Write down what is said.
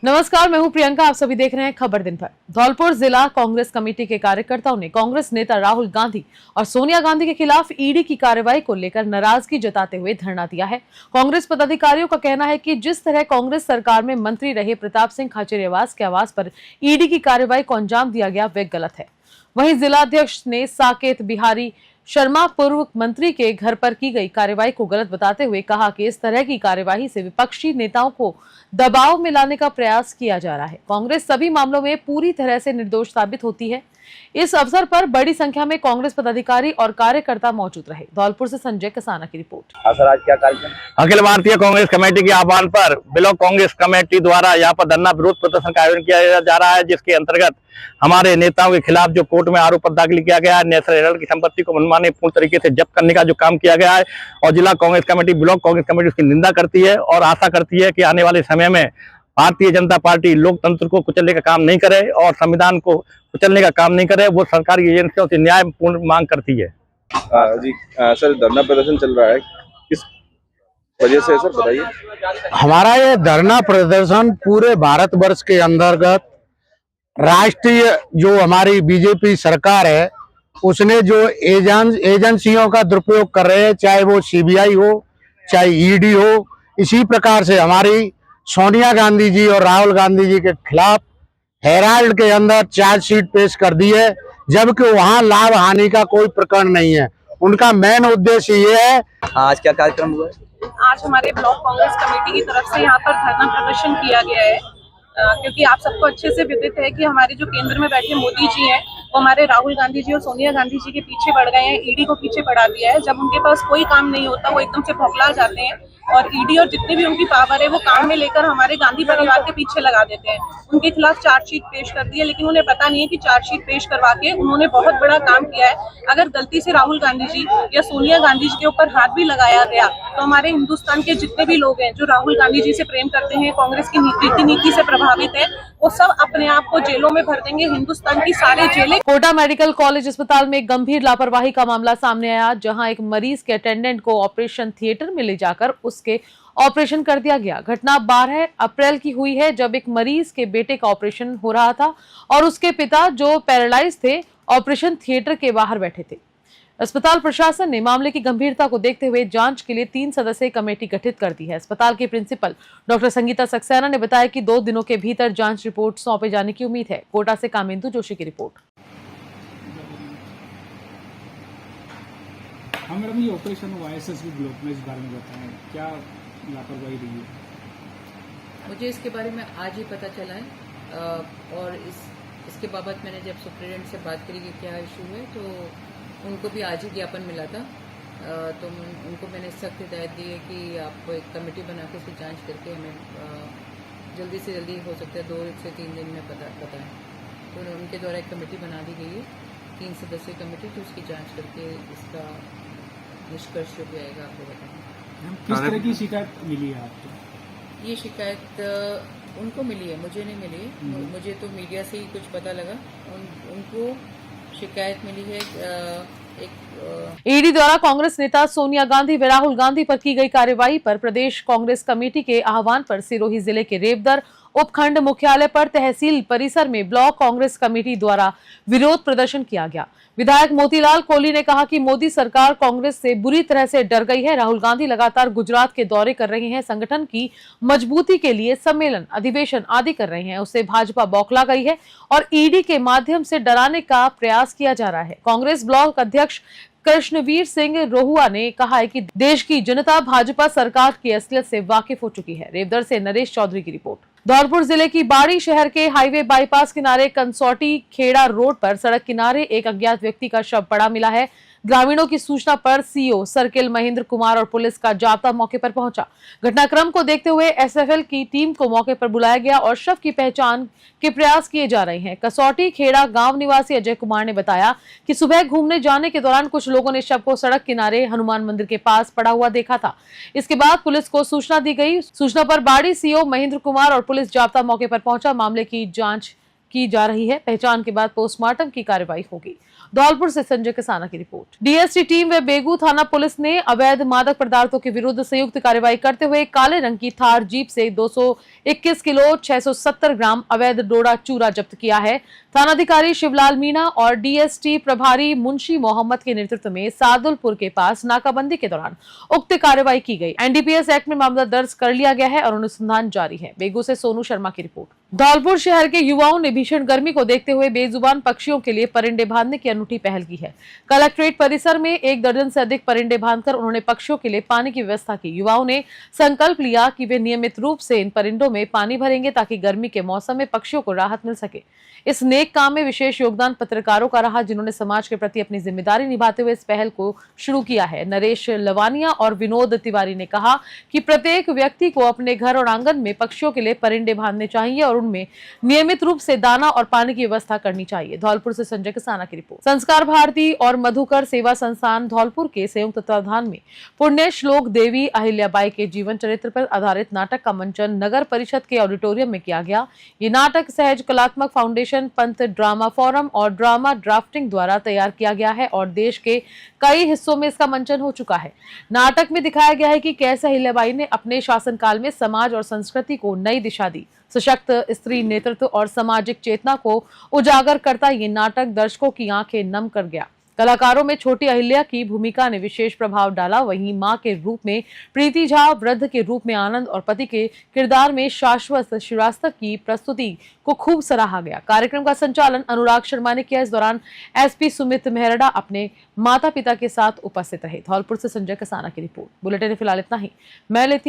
नमस्कार, मैं हूं प्रियंका। आप सभी देख रहे हैं खबर दिन भर। धौलपुर जिला कांग्रेस कमेटी के कार्यकर्ताओं ने कांग्रेस नेता राहुल गांधी और सोनिया गांधी के खिलाफ ईडी की कार्रवाई को लेकर नाराजगी जताते हुए धरना दिया है। कांग्रेस पदाधिकारियों का कहना है कि जिस तरह कांग्रेस सरकार में मंत्री रहे प्रताप सिंह खाचरियावास के आवास पर ईडी की कार्रवाई को अंजाम दिया गया, वे गलत है। वहीं जिलाध्यक्ष ने साकेत बिहारी शर्मा पूर्व मंत्री के घर पर की गई कार्रवाई को गलत बताते हुए कहा कि इस तरह की कार्यवाही से विपक्षी नेताओं को दबाव में लाने का प्रयास किया जा रहा है। कांग्रेस सभी मामलों में पूरी तरह से निर्दोष साबित होती है। इस अवसर पर बड़ी संख्या में कांग्रेस पदाधिकारी और कार्यकर्ता मौजूद रहे। धौलपुर से संजय कसाना की रिपोर्ट। सर, आज क्या कार्यक्रम? अखिल भारतीय कांग्रेस कमेटी के आह्वान पर ब्लॉक कांग्रेस कमेटी द्वारा यहाँ पर धरना विरोध प्रदर्शन का आयोजन किया जा रहा है, जिसके अंतर्गत हमारे नेताओं के खिलाफ जो कोर्ट में आरोप दाखिल किया गया है, नेशनल हेराल्ड की संपत्ति को मनमाने पूर्ण तरीके से जब्त करने का जो काम किया गया है, और जिला Congress committee, block Congress committee उसकी निंदा करती है और आशा करती है कि आने वाले समय में भारतीय जनता पार्टी लोकतंत्र को कुचलने का काम नहीं करे और संविधान को कुचलने का काम नहीं करे। वो सरकारी एजेंसियों से न्यायपूर्ण मांग करती है। सर, धरना प्रदर्शन चल रहा है, किस वजह से सर बताइए? हमारा ये धरना प्रदर्शन पूरे भारतवर्ष के अंतर्गत राष्ट्रीय जो हमारी बीजेपी सरकार है, उसने जो एजेंसियों का दुरुपयोग कर रहे हैं, चाहे वो सीबीआई हो, चाहे ईडी हो, इसी प्रकार से हमारी सोनिया गांधी जी और राहुल गांधी जी के खिलाफ हेराल्ड के अंदर चार्जशीट पेश कर दी है, जबकि वहां लाभ हानि का कोई प्रकरण नहीं है। उनका मेन उद्देश्य ये है। आज क्या कार्यक्रम हुआ? आज हमारे ब्लॉक कांग्रेस कमेटी की तरफ से यहाँ पर धरना प्रदर्शन किया गया है, क्योंकि आप सबको अच्छे से विदित है कि हमारे जो केंद्र में बैठे मोदी जी हैं, वो हमारे राहुल गांधी जी और सोनिया गांधी जी के पीछे पड़ गए हैं, ईडी को पीछे पड़ा दिया है। जब उनके पास कोई काम नहीं होता, वो एकदम से भौखला जाते हैं और ईडी और जितनी भी उनकी पावर है वो काम में लेकर हमारे गांधी परिवार के पीछे लगा देते हैं। उनके खिलाफ चार्जशीट पेश कर दी है, लेकिन उन्हें पता नहीं है कि चार्जशीट पेश करवा के उन्होंने बहुत बड़ा काम किया है। अगर गलती से राहुल गांधी जी या सोनिया गांधी जी के ऊपर हाथ भी लगाया गया तो हमारे हिंदुस्तान के जितने भी लोग हैं जो राहुल गांधी जी से प्रेम करते हैं, कांग्रेस की नीति से प्रभावित है, वो सब अपने आप को जेलों में भर देंगे। हिंदुस्तान की सारे जेलें। कोटा मेडिकल कॉलेज अस्पताल में एक गंभीर लापरवाही का मामला सामने आया, जहां एक मरीज के अटेंडेंट को ऑपरेशन थिएटर में ले जाकर उसके ऑपरेशन कर दिया गया। घटना 12 अप्रैल की हुई है, जब एक मरीज के बेटे का ऑपरेशन हो रहा था और उसके पिता जो पैरालाइज थे ऑपरेशन थिएटर के बाहर बैठे थे। अस्पताल प्रशासन ने मामले की गंभीरता को देखते हुए जांच के लिए 3 सदस्यीय कमेटी गठित कर दी है। अस्पताल के प्रिंसिपल डॉक्टर संगीता सक्सेना ने बताया कि 2 दिनों के भीतर जांच रिपोर्ट सौंपे जाने की उम्मीद है। कोटा से कामेंदु जोशी की रिपोर्ट। हाँ मैडम, ये ऑपरेशन हुआ है एसएसबी ब्लॉक में, इस बारे में बताएं, क्या लापरवाही रही है? मुझे इसके बारे में आज ही पता चला है और इसके बाबत मैंने जब सुप्रिटेंडेंट से बात करी कि क्या इशू है, तो उनको भी आज ही ज्ञापन मिला था। तो उनको मैंने सख्त हिदायत दी है कि आप एक कमेटी बना के इसकी जांच करके हमें जल्दी से जल्दी हो सकता है 2 से 3 दिन में बताएं। तो उनके द्वारा एक कमेटी बना दी गई है, 3 सदस्यीय कमेटी, तो उसकी जांच करके इसका निष्कर्ष जो भी आएगा आपको बताएंगे। किस तरह की शिकायत मिली है आपको? ये शिकायत उनको मिली है, मुझे नहीं मिली। मुझे तो मीडिया से ही कुछ पता लगा। उनको शिकायत मिली है ईडी द्वारा कांग्रेस नेता सोनिया गांधी व राहुल गांधी पर की गई कार्रवाई पर प्रदेश कांग्रेस कमेटी के आह्वान पर सिरोही जिले के रेवदर उपखंड मुख्यालय पर तहसील परिसर में ब्लॉक कांग्रेस कमेटी द्वारा विरोध प्रदर्शन किया गया। विधायक मोतीलाल कोहली ने कहा कि मोदी सरकार कांग्रेस से बुरी तरह से डर गई है। राहुल गांधी लगातार गुजरात के दौरे कर रहे हैं, संगठन की मजबूती के लिए सम्मेलन, अधिवेशन आदि कर रहे हैं। उससे भाजपा बौखला गई है और ईडी के माध्यम से डराने का प्रयास किया जा रहा है। कांग्रेस ब्लॉक अध्यक्ष कृष्णवीर सिंह रोहुआ ने कहा है कि देश की जनता भाजपा सरकार की असलियत से वाकिफ हो चुकी है। रेवदर से नरेश चौधरी की रिपोर्ट। धौलपुर जिले की बाड़ी शहर के हाईवे बाईपास किनारे कंसौटी खेड़ा रोड पर सड़क किनारे एक अज्ञात व्यक्ति का शव पड़ा मिला है। ग्रामीणों की सूचना पर सीओ सर्किल महेंद्र कुमार और पुलिस का जाब्ता मौके पर पहुंचा। घटनाक्रम को देखते हुए एसएफएल की टीम को मौके पर बुलाया गया और शव की पहचान के प्रयास किए जा रहे हैं। कसौटी खेड़ा गांव निवासी अजय कुमार ने बताया कि सुबह घूमने जाने के दौरान कुछ लोगों ने शव को सड़क किनारे हनुमान मंदिर के पास पड़ा हुआ देखा था। इसके बाद पुलिस को सूचना दी गई। सूचना पर बाड़ी सीओ महेंद्र कुमार और पुलिस जाब्ता मौके पर पहुंचा। मामले की जांच की जा रही है। पहचान के बाद पोस्टमार्टम की कार्रवाई होगी। धौलपुर से संजय कसाना की रिपोर्ट। डीएसटी टीम व बेगू थाना पुलिस ने अवैध मादक पदार्थों के विरुद्ध संयुक्त कार्रवाई करते हुए काले रंग की थार जीप से 221 किलो 670 ग्राम अवैध डोडा चूरा जब्त किया है। थानाधिकारी शिवलाल मीणा और डीएसटी प्रभारी मुंशी मोहम्मद के नेतृत्व में सादुलपुर के पास नाकाबंदी के दौरान उक्त कार्रवाई की गई। एनडीपीएस एक्ट में मामला दर्ज कर लिया गया है और अनुसंधान जारी है। बेगू से सोनू शर्मा की रिपोर्ट। धौलपुर शहर के युवाओं ने भीषण गर्मी को देखते हुए बेजुबान पक्षियों के लिए परिंदे बांधने की अनूठी पहल की है। कलेक्ट्रेट परिसर में 1 दर्जन से अधिक परिंदे बांधकर उन्होंने पक्षियों के लिए पानी की व्यवस्था की। युवाओं ने संकल्प लिया कि वे नियमित रूप से इन परिंदों में पानी भरेंगे ताकि गर्मी के मौसम में पक्षियों को राहत मिल सके। इस नेक काम में विशेष योगदान पत्रकारों का रहा, जिन्होंने समाज के प्रति अपनी जिम्मेदारी निभाते हुए इस पहल को शुरू किया है। नरेश लवानिया और विनोद तिवारी ने कहा कि प्रत्येक व्यक्ति को अपने घर और आंगन में पक्षियों के लिए परिंदे बांधने चाहिए और उनमें नियमित रूप से दाना और पानी की व्यवस्था करनी चाहिए। धौलपुर से संजय कसाना की रिपोर्ट। संस्कार भारती और मधुकर सेवा संस्थान धौलपुर के संयुक्त तत्वाधान में पुण्य श्लोक देवी अहिल्याबाई के जीवन चरित्र पर आधारित नाटक का मंचन नगर परिषद के ऑडिटोरियम में किया गया। ये नाटक सहज कलात्मक फाउंडेशन, पंथ ड्रामा फोरम और ड्रामा ड्राफ्टिंग द्वारा तैयार किया गया है और देश के कई हिस्सों में इसका मंचन हो चुका है। नाटक में दिखाया गया है कि कैसे अहिल्याबाई ने अपने शासनकाल में समाज और संस्कृति को नई दिशा दी। सशक्त स्त्री नेतृत्व और सामाजिक चेतना को उजागर करता ये नाटक दर्शकों की आंखें नम कर गया। कलाकारों में छोटी अहिल्या की भूमिका ने विशेष प्रभाव डाला। वहीं मां के रूप में प्रीति झा, वृद्ध के रूप में आनंद और पति के किरदार में शाश्वत श्रीवास्तव की प्रस्तुति को खूब सराहा गया। कार्यक्रम का संचालन अनुराग शर्मा ने किया। इस दौरान एसपी सुमित मेहरडा अपने माता पिता के साथ उपस्थित रहे। धौलपुर से संजय कसाना की रिपोर्ट। बुलेटिन में फिलहाल इतना ही। मैं लेती